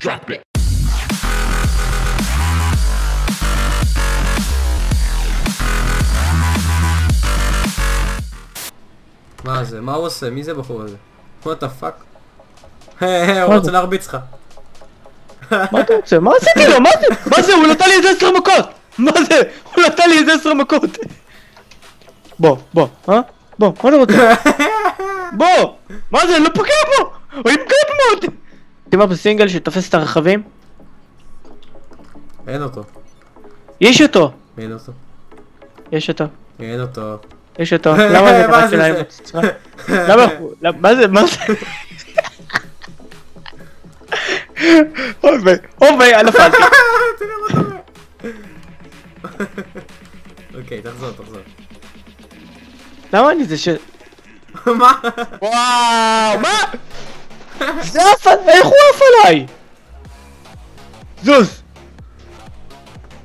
Drop it. מה זה? מה הוא עושה? מי זה בחור הזה? what the fuck? הוא רוצה להרביץ לך. מה אתה רוצה? מה עשיתי לו? מה זה? הוא נתן לי איזה 10 מכות! מה זה? הוא נתן לי איזה 10 מכות! בוא, מה אתה רוצה? בוא! מה זה? אני לא פוגע בו! הוא יפגע במות! תאמר בסינגל שתופס את הרכבים? אין אותו. יש אותו! אין אותו. יש אותו. אין אותו. יש אותו. למה זה רק שלהם? למה? מה זה? אובי, אני נפלתי. תראה מה אתה אומר. אוקיי, תחזור. למה אני זה ש... מה? וואו, מה? זה אף... איך הוא אף עליי? זוז!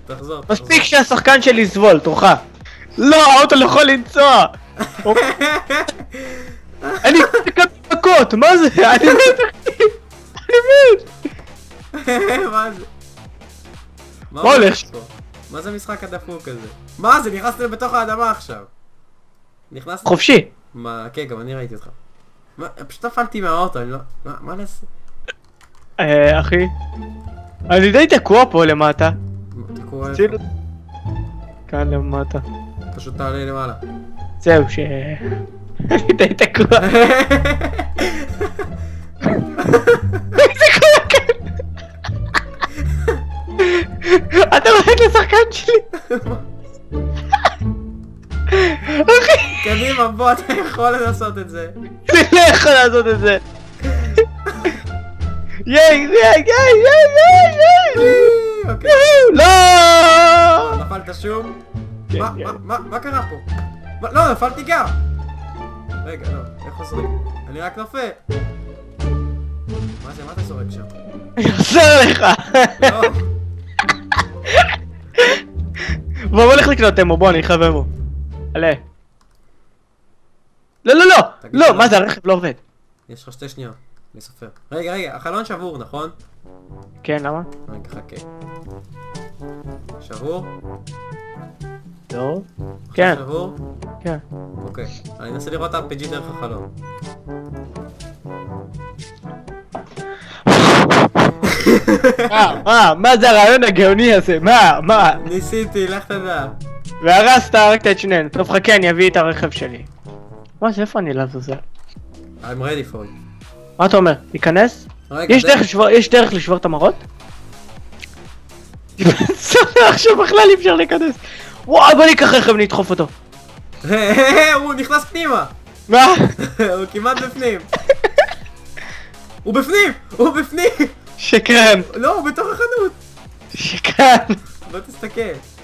תחזור. מספיק שהשחקן שלי יסבול, תורך. לא, האוטו לא יכול לנסוע! אני מקבל מכות, מה זה? אני מת! מה זה? מה הולך? מה זה המשחק הדפוק הזה? מה זה? נכנסתם בתוך האדמה עכשיו. נכנסת? חופשי. מה? כן, גם אני ראיתי אותך. פשוט נפלתי מהאוטו, אני לא... מה נעשה? אחי. אני די תקוע פה למטה. תקוע איפה? כאן למטה. פשוט תעלה למעלה. זהו ש... אני די תקוע. זה קורה כאן. אתה רואה את השחקן שלי. אחי. קדימה, בוא, אתה יכול לעשות את זה. אני לא יכול לעשות את זה. ייי. אוקיי. לא! נפלת שום? מה קרה פה? לא, נפלתי גם! רגע, לא, איך חוזרים? אני רק נופל! מה זה? מה אתה זורק שם? אני עוזר לך! לא! בוא הולך לקנות אמו, בוא אני חייב אמו. עלה. לא, מה זה הרכב לא עובד. יש לך 2 שניות, אני סופר. רגע, החלון שבור, נכון? כן, למה? רגע, חכה. שבור? לא. כן. שבור? כן. אוקיי, אני אנסה לראות RPG דרך החלון. מה זה הרעיון הגאוני הזה? מה? ניסיתי, לך תדע. והרסת, הרגת את שניהם. טוב חכה, אני אביא את הרכב שלי. מה זה, איפה אני לעזאזל? I'm ready for it. מה אתה אומר? להיכנס? יש דרך לשבור את המראות? עכשיו בכלל אי אפשר להיכנס. וואי, בוא ניקח רכב נדחוף אותו. הוא נכנס פנימה. מה? הוא כמעט בפנים. הוא בפנים. שקרן. לא, הוא בתוך החנות. שקרן. בוא תסתכל.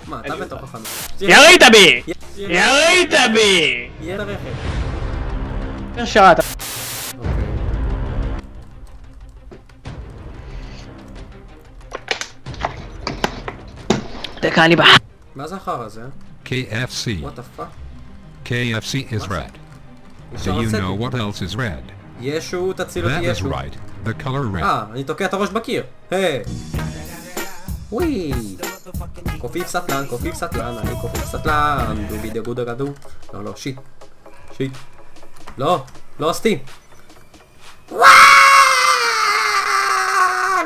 מה, אתה בתוך החנות. ירית בי! יהיה לרכב. שרת. דקה, אני בא. מה זה אחר הזה? KFC. What the fuck? KFC is red. Do you know what else is red? ישו, תציל אותי That is ישו. right. The color red. אני תוקע את הראש בקיר. היי. וואי. קופיף סטלן, אני קופיף סטלן. דובי דגו דגדו. לא, שיט. לא, סטים. וואו!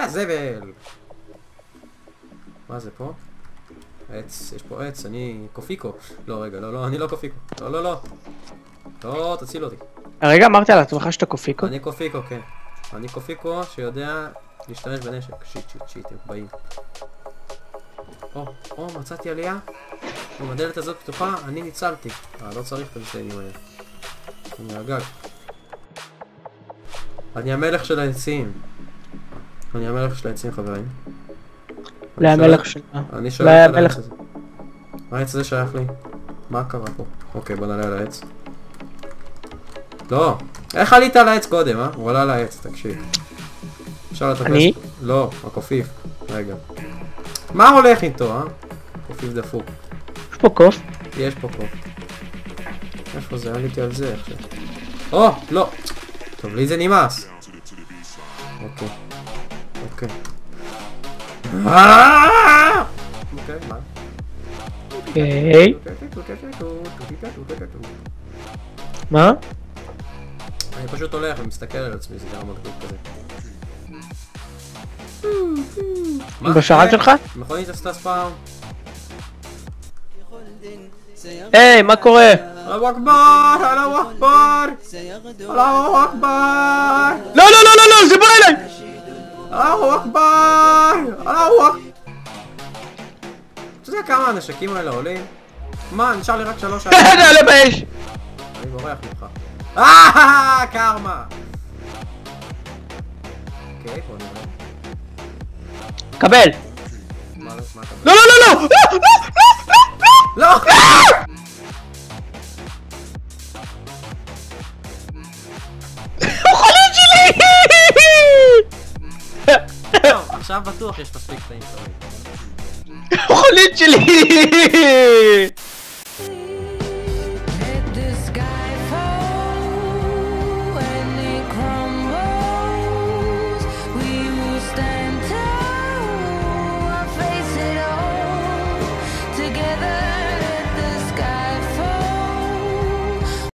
לזבל. מה זה פה? עץ, יש פה עץ, אני קופיקו. לא, רגע, לא, אני לא קופיקו. לא. לא, תציל אותי. הרגע אמרת על עצמך שאתה קופיקו? אני קופיקו, כן. אני קופיקו שיודע להשתמש בנשק. שיט, הם באים. מצאתי עלייה. אם הדלת הזאת פתוחה, אני ניצלתי. לא צריך את הניסיינים האלה. אני הגג. אני המלך של העצים. חברים. להמלך שלך. אני שואל על העץ הזה. העץ הזה שייך לי. מה קרה פה? אוקיי, בוא נעלה על העץ. לא! איך עלית על העץ קודם, אה? הוא עלה על העץ, תקשיב. אפשר לטפס... אני? לא, הקופיף. רגע. מה הולך איתו, אה? קופיף דפוק. יש פה קוף? יש פה קוף. איפה זה? עליתי על זה עכשיו. לא! טוב, לי זה נמאס. אוקיי. אוקיי. אוקיי, מה? אוקיי. מה? אני פשוט הולך ומסתכל על עצמי, זה גם מגניב כזה. בשרת שלך? מכונית עשתה ספאם. היי, מה קורה? אללהו אכבר! אללהו אכבר! אללהו אכבר! לא, לא, לא, לא, לא, זה בא אליי! אללהו אכבר! אללהו אכבר! אתה יודע כמה הנשקים האלה עולים? מה, נשאר לי רק 3 נעלה באש! אני בורח ממך. קרמה! אוקיי, בוא נראה. קבל! מה אתה... לא, לא, לא, לא! לא! הוא חולין שלי! עכשיו בטוח יש מספיק תאים טובים. הוא חולין שלי!